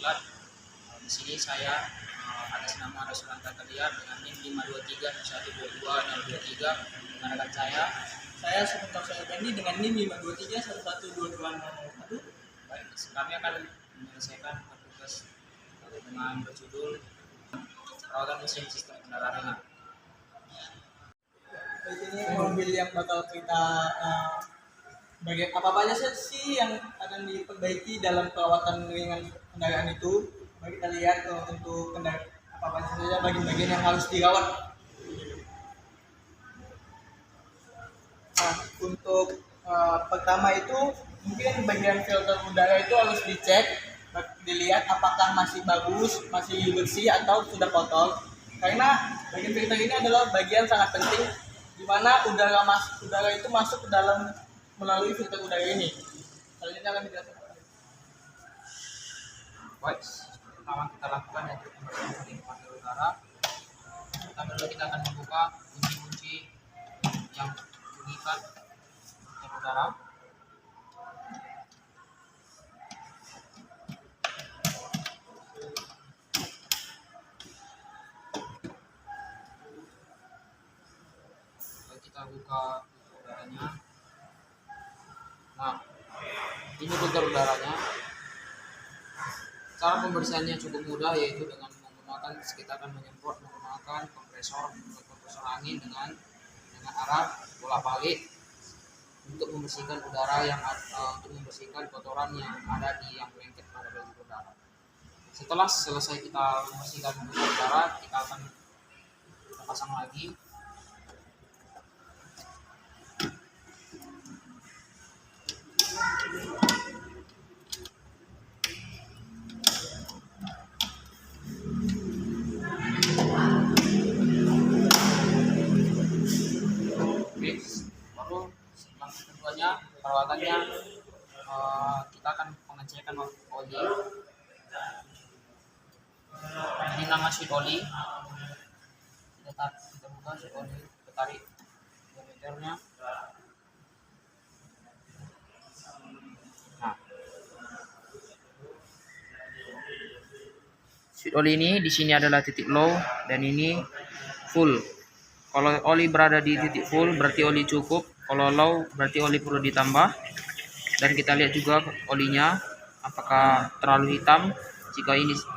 Diklat. Di sini saya atas nama Rasulan Kakaliar dengan NIM 523-122-023 rekan saya Sebentar saya Bandi dengan NIM 523-1122001. Baik, kami akan menyelesaikan tugas dengan berjudul perawatan mesin sistem kendaraan ringan. Ini mobil yang bakal kita bagian apa aja sih yang akan diperbaiki dalam perawatan ringan kendaraan itu. Mari kita lihat untuk kendaraan apa saja bagian-bagian yang harus dirawat. Nah, untuk pertama itu mungkin bagian filter udara itu harus dicek, dilihat apakah masih bagus, masih bersih atau sudah kotor. Karena bagian filter ini adalah bagian sangat penting di mana udara itu masuk ke dalam melalui filter udara ini. Selanjutnya akan dijelaskan. Baik, pertama kita lakukan yaitu pembersihan filter udara. Pertama kita akan membuka kunci-kunci yang mengikat filter udara. Kita buka filter udaranya. Nah, ini filter udaranya. Cara pembersihannya cukup mudah, yaitu dengan menggunakan kita akan menyemprot menggunakan kompresor angin dengan arah bolak-balik untuk membersihkan udara untuk membersihkan kotoran yang ada di yang lengket pada baju udara. Setelah selesai kita membersihkan udara, kita akan pasang lagi. Baru langkah keduanya perawatannya kita akan pengecekan oli. Ini nama sheet oli. Kita buka sheet oli, kita tarik diameternya. Nah, sheet oli ini di sini adalah titik low dan ini full. Kalau oli berada di titik full berarti oli cukup, kalau low berarti oli perlu ditambah. Dan kita lihat juga olinya apakah terlalu hitam.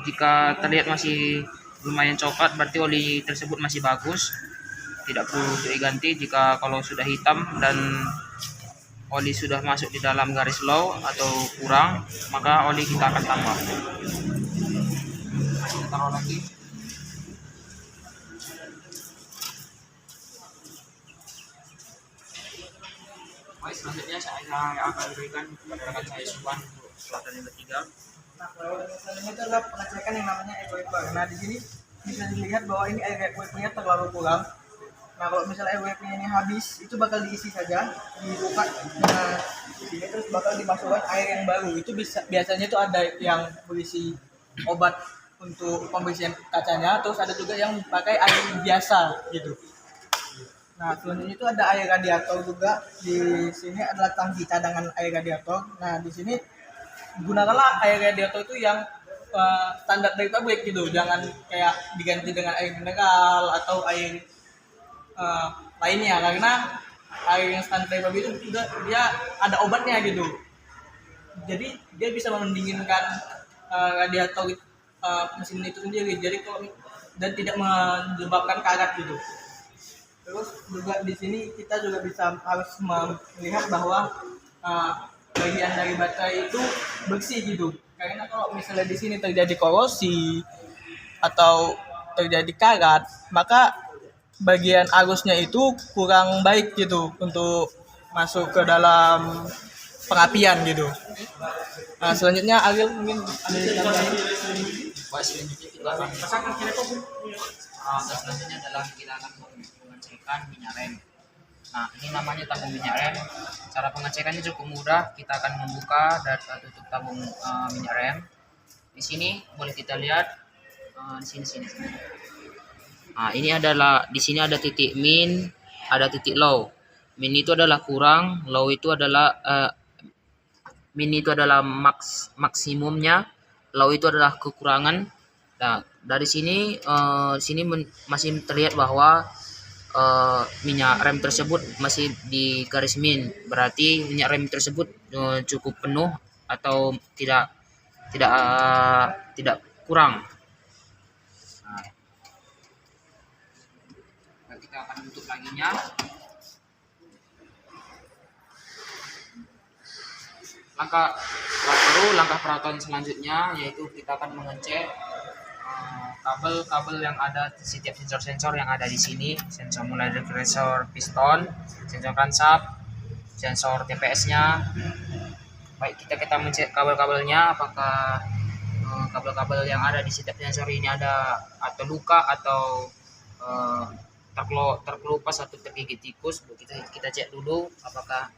Jika terlihat masih lumayan coklat berarti oli tersebut masih bagus, tidak perlu diganti. Jika kalau sudah hitam dan oli sudah masuk di dalam garis low atau kurang, maka oli kita akan tambah. Kita taruh lagi. Baik, selanjutnya saya akan berikan kepada rekan saya Subhan untuk pelatihan yang ketiga. Nah, selanjutnya itu adalah pengecekan yang namanya air wiper. Nah, di sini bisa dilihat bahwa ini air wipernya terlalu kurang. Nah, kalau misalnya air wipernya ini habis, itu bakal diisi saja, dibuka. Nah, di sini terus bakal dimasukkan air yang baru. Itu biasanya itu ada yang berisi obat untuk pembersihan kacanya, terus ada juga yang pakai air biasa gitu. Nah, selanjutnya itu ada air radiator juga. Di sini adalah tangki cadangan air radiator. Nah, di sini gunakanlah air radiator itu yang standar dari pabrik gitu. Jangan kayak diganti dengan air mineral atau air lainnya, karena air yang standar dari pabrik itu dia ada obatnya gitu. Jadi dia bisa mendinginkan radiator mesin itu sendiri. Jadi dan tidak menyebabkan karat gitu. Terus juga di sini kita juga harus melihat bahwa bagian dari baterai itu bersih gitu. Karena kalau misalnya di sini terjadi korosi atau terjadi karat, maka bagian arusnya itu kurang baik gitu untuk masuk ke dalam pengapian gitu. Nah, selanjutnya Ariel mungkin ada yang tambahin. Selanjutnya kita akan selanjutnya adalah kita akan mengecekkan minyak rem. Nah, ini namanya tabung minyak rem. Cara pengecekannya cukup mudah. Kita akan membuka dan tutup tabung minyak rem. Di sini boleh kita lihat di sini. Nah, ini adalah di sini ada titik min, ada titik low. Min itu adalah kurang, low itu adalah min itu adalah maksimumnya, low itu adalah kekurangan. Nah, dari sini masih terlihat bahwa minyak rem tersebut masih di garis min, berarti minyak rem tersebut cukup penuh atau tidak kurang. Nah, kita akan tutup laginya. Langkah perawatan selanjutnya yaitu kita akan mengecek kabel-kabel yang ada di setiap sensor-sensor yang ada di sini. Sensor mulai dari sensor piston, sensor crankshaft, sensor TPS-nya. Baik, kita mencek kabel-kabelnya, apakah kabel-kabel yang ada di setiap sensor ini ada atau luka atau terkelupas atau tergigit tikus. Kita cek dulu apakah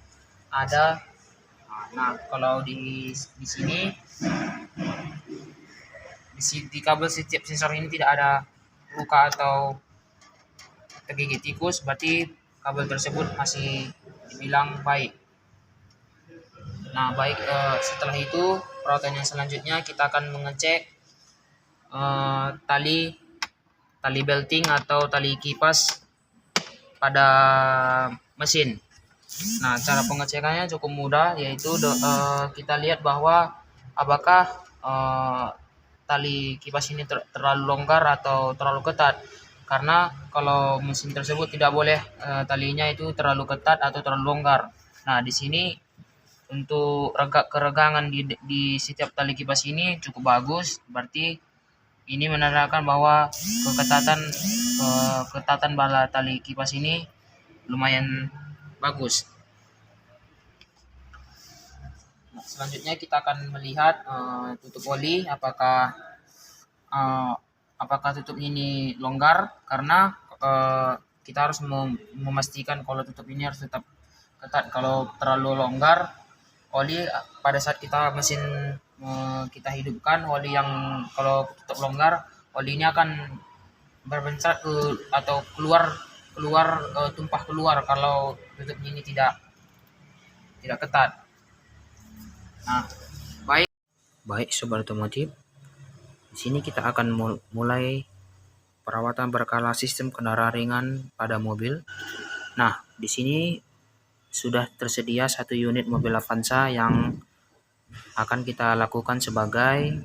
ada. Nah, kalau di sini di kabel setiap sensor ini tidak ada luka atau tergigit tikus, berarti kabel tersebut masih dibilang baik. Nah, baik, setelah itu perawatan yang selanjutnya kita akan mengecek tali belting atau tali kipas pada mesin. Nah, cara pengecekannya cukup mudah, yaitu kita lihat bahwa apakah tali kipas ini terlalu longgar atau terlalu ketat. Karena kalau mesin tersebut tidak boleh talinya itu terlalu ketat atau terlalu longgar. Nah, di sini untuk keregangan di setiap tali kipas ini cukup bagus, berarti ini menandakan bahwa ketatan bala tali kipas ini lumayan bagus. Nah, selanjutnya kita akan melihat tutup oli, apakah tutup ini longgar, karena kita harus memastikan kalau tutup ini harus tetap ketat. Kalau terlalu longgar, oli pada saat mesin kita hidupkan, oli yang kalau tutup longgar, oli ini akan berbencat atau tumpah keluar kalau tutup ini tidak ketat. Nah, baik sobat otomotif, di sini kita akan mulai perawatan berkala sistem kendaraan ringan pada mobil. Nah, di sini sudah tersedia satu unit mobil Avanza yang akan kita lakukan sebagai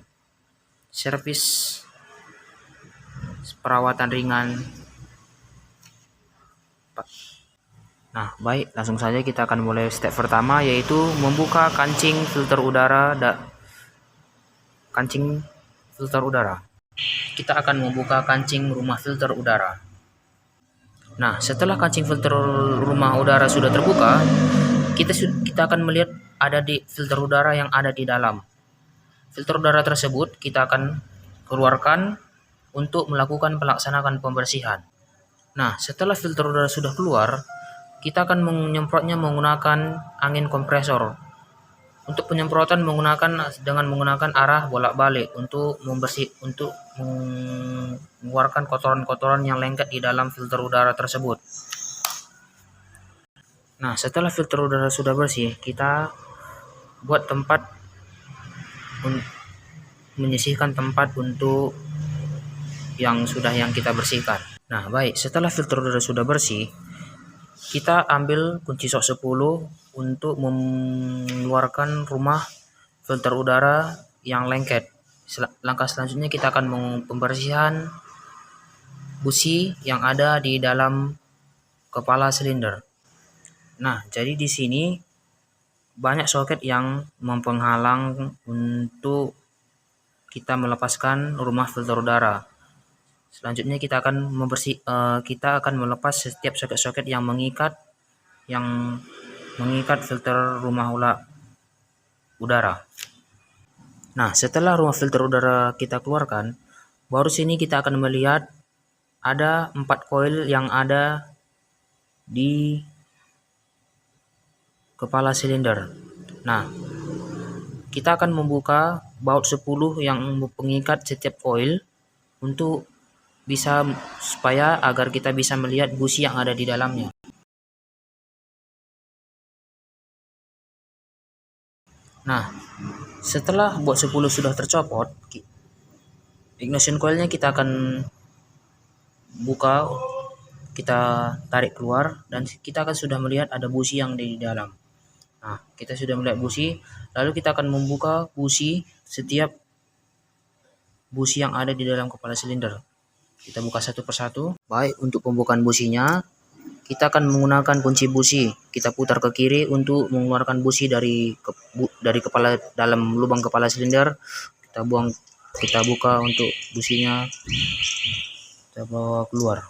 servis perawatan ringan. Nah, baik, langsung saja kita akan mulai step pertama, yaitu membuka kancing filter udara. Kita akan membuka kancing rumah filter udara. Nah, setelah kancing filter rumah udara sudah terbuka, kita akan melihat ada di filter udara yang ada di dalam. Filter udara tersebut kita akan keluarkan untuk melakukan pelaksanaan pembersihan. Nah, setelah filter udara sudah keluar, kita akan menyemprotnya menggunakan angin kompresor. Untuk penyemprotan dengan menggunakan arah bolak-balik untuk mengeluarkan kotoran-kotoran yang lengket di dalam filter udara tersebut. Nah, setelah filter udara sudah bersih, kita buat menyisihkan tempat untuk yang kita bersihkan. Nah, baik, setelah filter udara sudah bersih, kita ambil kunci sok 10 untuk mengeluarkan rumah filter udara yang lengket. Langkah selanjutnya kita akan pembersihan busi yang ada di dalam kepala silinder. Nah, jadi di sini banyak soket yang menghalang untuk kita melepaskan rumah filter udara. Selanjutnya kita akan melepas setiap soket-soket yang mengikat filter rumah udara. Nah, setelah rumah filter udara kita keluarkan, baru sini kita akan melihat ada 4 koil yang ada di kepala silinder. Nah, kita akan membuka baut 10 yang pengikat setiap koil supaya agar kita bisa melihat busi yang ada di dalamnya. Nah, Setelah buat 10 sudah tercopot, ignition coilnya kita akan buka, kita tarik keluar, dan kita akan sudah melihat ada busi yang di dalam. Nah, kita sudah melihat busi, lalu kita akan membuka busi, setiap busi yang ada di dalam kepala silinder. Kita buka satu persatu. Baik, untuk pembukaan businya, kita akan menggunakan kunci busi. Kita putar ke kiri untuk mengeluarkan busi dari kepala, dalam lubang kepala silinder. Kita buka untuk businya, kita bawa keluar.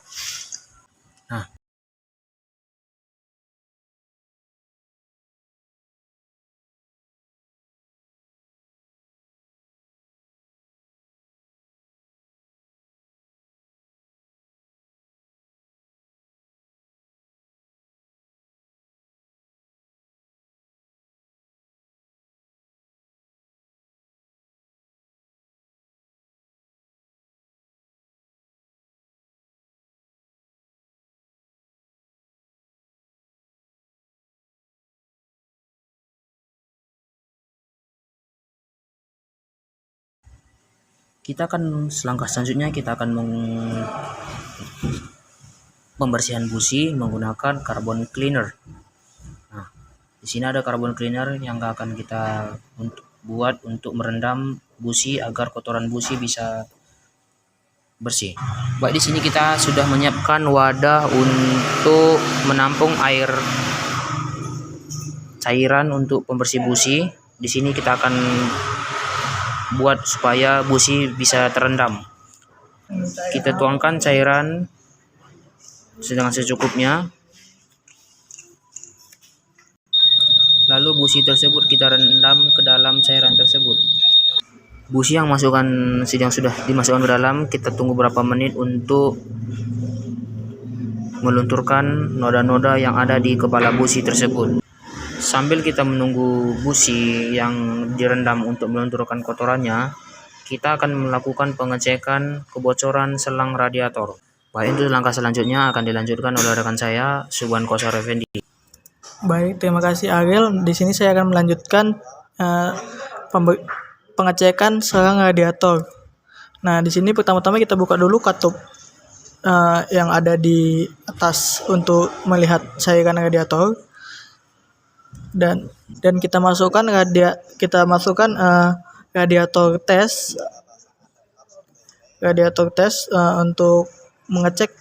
Nah, kita akan selangkah selanjutnya kita akan pembersihan busi menggunakan carbon cleaner. Nah, di sini ada carbon cleaner yang akan kita buat untuk merendam busi agar kotoran busi bisa bersih. Baik, di sini kita sudah menyiapkan wadah untuk menampung air cairan untuk pembersih busi. Di sini kita akan buat supaya busi bisa terendam. Kita tuangkan cairan dengan secukupnya. Lalu busi tersebut kita rendam ke dalam cairan tersebut. Busi yang sudah dimasukkan ke dalam, kita tunggu berapa menit untuk melunturkan noda-noda yang ada di kepala busi tersebut. Sambil kita menunggu busi yang direndam untuk melunturkan kotorannya, kita akan melakukan pengecekan kebocoran selang radiator. Baik, itu langkah selanjutnya akan dilanjutkan oleh rekan saya, Subhan Kosar Effendi. Baik, terima kasih Ariel. Di sini saya akan melanjutkan pengecekan selang radiator. Nah, di sini pertama-tama kita buka dulu katup yang ada di atas untuk melihat cairan radiator. Dan kita masukkan radiator tes untuk mengecek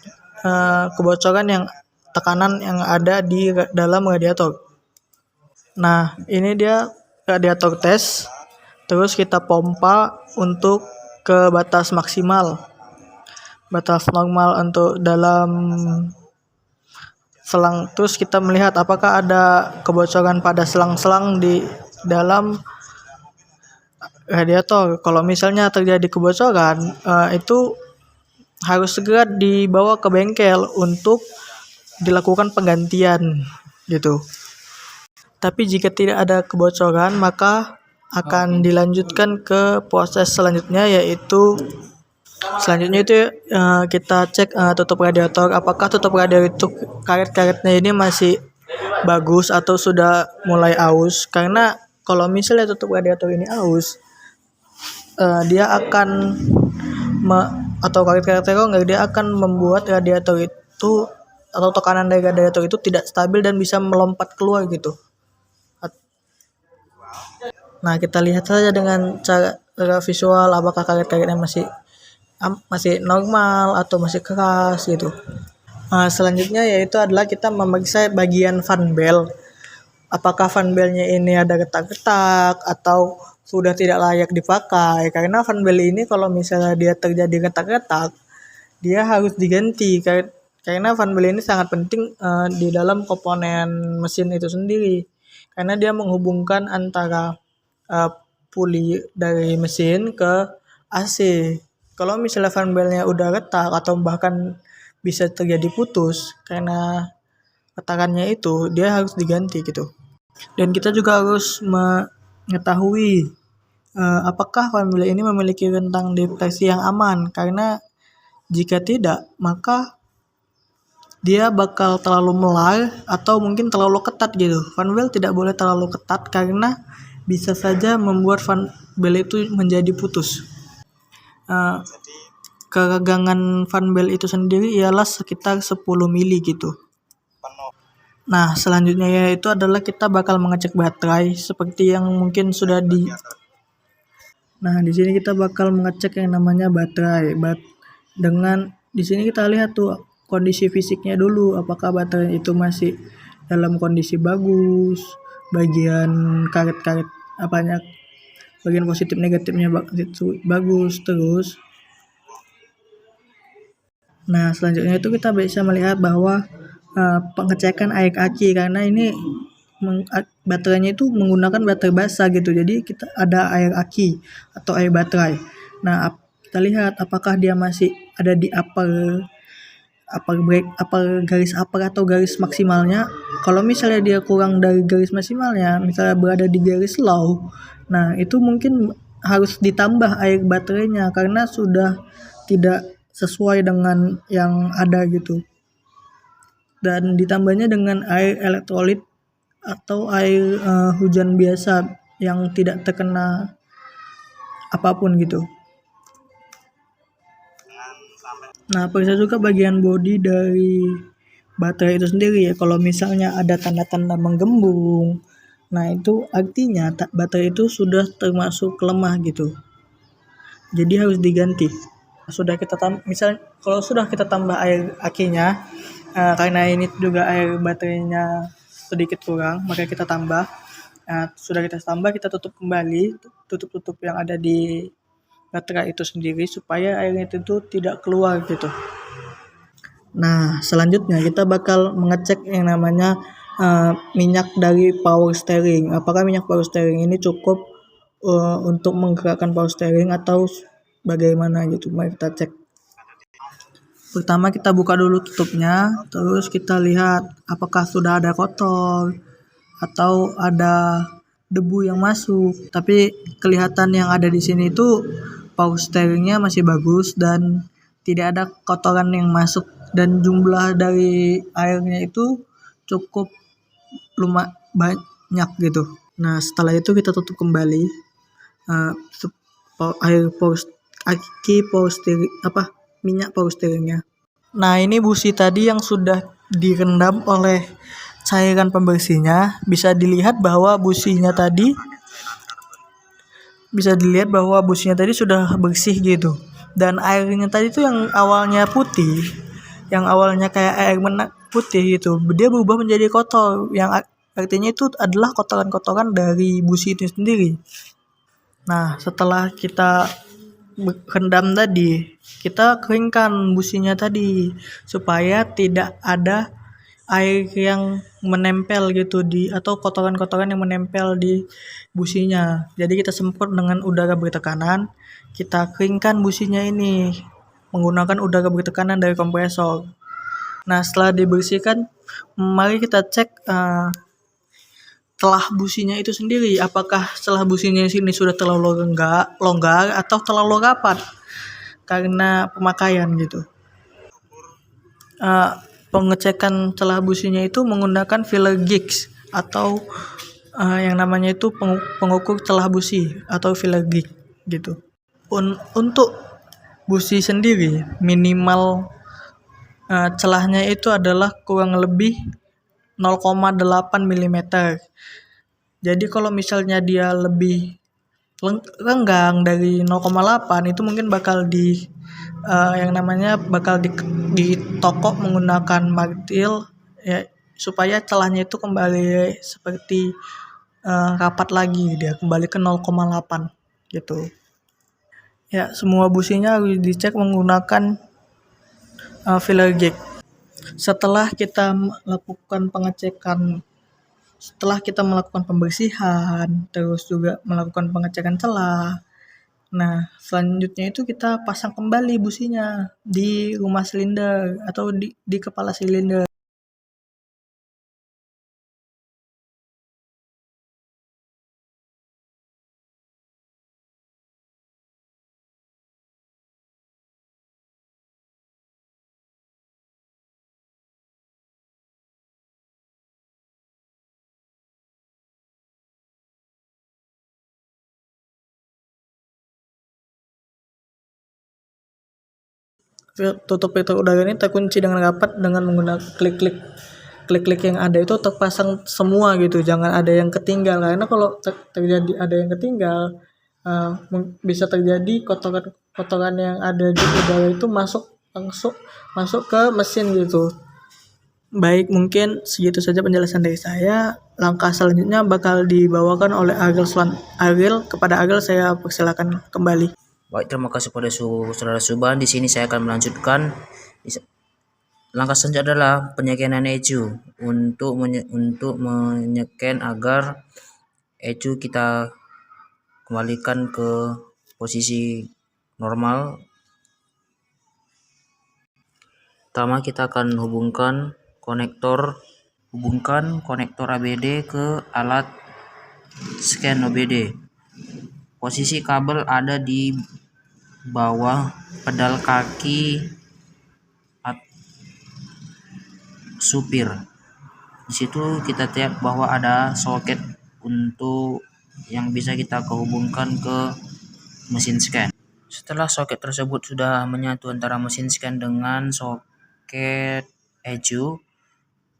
kebocoran yang tekanan yang ada di dalam radiator. Nah, ini dia radiator tes. Terus kita pompa untuk ke batas maksimal. Batas normal untuk dalam selang. Terus kita melihat apakah ada kebocoran pada selang-selang di dalam radiator. Kalau misalnya terjadi kebocoran, itu harus segera dibawa ke bengkel untuk dilakukan penggantian gitu. Tapi jika tidak ada kebocoran, maka akan dilanjutkan ke proses selanjutnya, yaitu kita cek tutup radiator. Apakah tutup radiator itu karet-karetnya ini masih bagus atau sudah mulai aus. Karena kalau misalnya tutup radiator ini aus, dia akan atau karet-karet rongga, dia akan membuat radiator itu atau tekanan dari radiator itu tidak stabil dan bisa melompat keluar gitu. Nah, kita lihat saja dengan cara visual apakah karet-karetnya masih normal atau masih keras gitu. Selanjutnya yaitu adalah kita memeriksa bagian fan belt. Apakah fan beltnya ini ada retak-retak atau sudah tidak layak dipakai. Karena fan belt ini kalau misalnya dia terjadi retak-retak, dia harus diganti. Karena fan belt ini sangat penting di dalam komponen mesin itu sendiri. Karena dia menghubungkan antara puli dari mesin ke AC. Kalau misalnya fan beltnya udah retak atau bahkan bisa terjadi putus karena retakannya itu, dia harus diganti gitu. Dan kita juga harus mengetahui apakah fan belt ini memiliki rentang depresi yang aman. Karena jika tidak, maka dia bakal terlalu melar atau mungkin terlalu ketat gitu. Fan belt tidak boleh terlalu ketat karena bisa saja membuat fan belt itu menjadi putus. Uh, Ketegangan fan belt itu sendiri ialah sekitar 10 mili gitu. Nah, selanjutnya yaitu adalah kita bakal mengecek baterai seperti yang mungkin sudah di. Nah, di sini kita bakal mengecek yang namanya baterai. Dengan di sini kita lihat tuh kondisi fisiknya dulu, apakah baterai itu masih dalam kondisi bagus, bagian karet-karet apanya, bagian positif negatifnya bagus terus. Nah, selanjutnya itu kita bisa melihat bahwa pengecekan air aki, karena ini baterainya itu menggunakan baterai basah gitu, jadi kita ada air aki atau air baterai. Nah, kita lihat apakah dia masih ada di upper garis upper atau garis maksimalnya. Kalau misalnya dia kurang dari garis maksimalnya, misalnya berada di garis low, nah itu mungkin harus ditambah air baterainya karena sudah tidak sesuai dengan yang ada gitu. Dan ditambahnya dengan air elektrolit atau air hujan biasa yang tidak terkena apapun gitu. Nah, periksa juga bagian bodi dari baterai itu sendiri ya. Kalau misalnya ada tanda-tanda menggembung, nah itu artinya baterai itu sudah termasuk lemah gitu. Jadi harus diganti. Sudah kita kalau sudah kita tambah air akinya, karena ini juga air baterainya sedikit kurang, maka kita tambah. Sudah kita tambah, kita tutup kembali, tutup yang ada di baterai itu sendiri supaya airnya itu tidak keluar gitu. Nah, selanjutnya kita bakal mengecek yang namanya minyak dari power steering. Apakah minyak power steering ini cukup untuk menggerakkan power steering atau bagaimana gitu. Mari kita cek. Pertama kita buka dulu tutupnya, terus kita lihat apakah sudah ada kotor atau ada debu yang masuk. Tapi kelihatan yang ada di sini itu power steeringnya masih bagus dan tidak ada kotoran yang masuk, dan jumlah dari airnya itu cukup lumayan banyak gitu. Nah, setelah itu kita tutup kembali minyak power steeringnya. Nah, ini busi tadi yang sudah direndam oleh cairan pembersihnya. Bisa dilihat bahwa businya tadi sudah bersih gitu. Dan airnya tadi tuh yang awalnya putih, yang awalnya kayak air putih gitu, dia berubah menjadi kotor, yang artinya itu adalah kotoran-kotoran dari busi itu sendiri. Nah, setelah kita rendam tadi, kita keringkan businya tadi supaya tidak ada air yang menempel gitu atau kotoran-kotoran yang menempel di businya. Jadi kita semprot dengan udara bertekanan, kita keringkan businya ini menggunakan udara bertekanan dari kompresor. Nah, setelah dibersihkan, mari kita cek celah businya itu sendiri, apakah celah businya sini sudah terlalu longgar atau terlalu rapat karena pemakaian gitu. Pengecekan celah businya itu menggunakan filler gauge atau yang namanya itu pengukur celah busi atau filler gauge gitu. Untuk busi sendiri minimal celahnya itu adalah kurang lebih 0,8 mm. Jadi kalau misalnya dia lebih renggang dari 0,8 itu mungkin bakal yang namanya bakal ditokok menggunakan martil ya, supaya celahnya itu kembali seperti rapat lagi, dia kembali ke 0,8 gitu. Ya, semua businya harus dicek menggunakan filler gauge. Setelah kita melakukan pembersihan, terus juga melakukan pengecekan celah. Nah, selanjutnya itu kita pasang kembali businya di rumah silinder atau di kepala silinder. tutup filter udara ini terkunci dengan rapat dengan menggunakan klik-klik yang ada itu terpasang semua gitu, jangan ada yang ketinggal, karena kalau terjadi ada yang ketinggal bisa terjadi kotoran yang ada di udara itu masuk ke mesin gitu. Baik, mungkin segitu saja penjelasan dari saya. Langkah selanjutnya bakal dibawakan oleh Ariel. Kepada Ariel saya persilakan kembali. Baik, terima kasih pada saudara Suban. Di sini saya akan melanjutkan. Langkah selanjutnya adalah penyekenan ECU. Untuk menyeken agar ECU kita kembalikan ke posisi normal. Pertama kita akan hubungkan konektor ABD ke alat scan OBD. Posisi kabel ada di bawah pedal kaki supir. Di situ kita lihat bahwa ada soket untuk yang bisa kita hubungkan ke mesin scan. Setelah soket tersebut sudah menyatu antara mesin scan dengan soket ECU,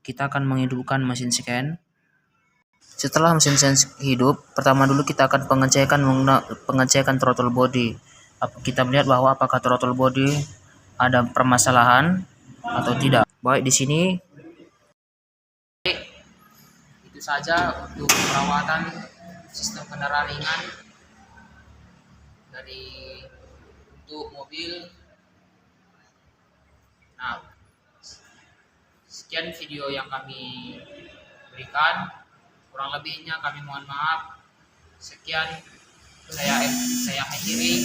kita akan menghidupkan mesin scan. Setelah mesin scan hidup, pertama dulu kita akan pengecekan throttle body. Kita melihat bahwa apakah throttle body ada permasalahan atau tidak. Baik, di sini itu saja untuk perawatan sistem kendaraan ringan untuk mobil. Nah, sekian video yang kami berikan, kurang lebihnya kami mohon maaf. Sekian, saya akhiri.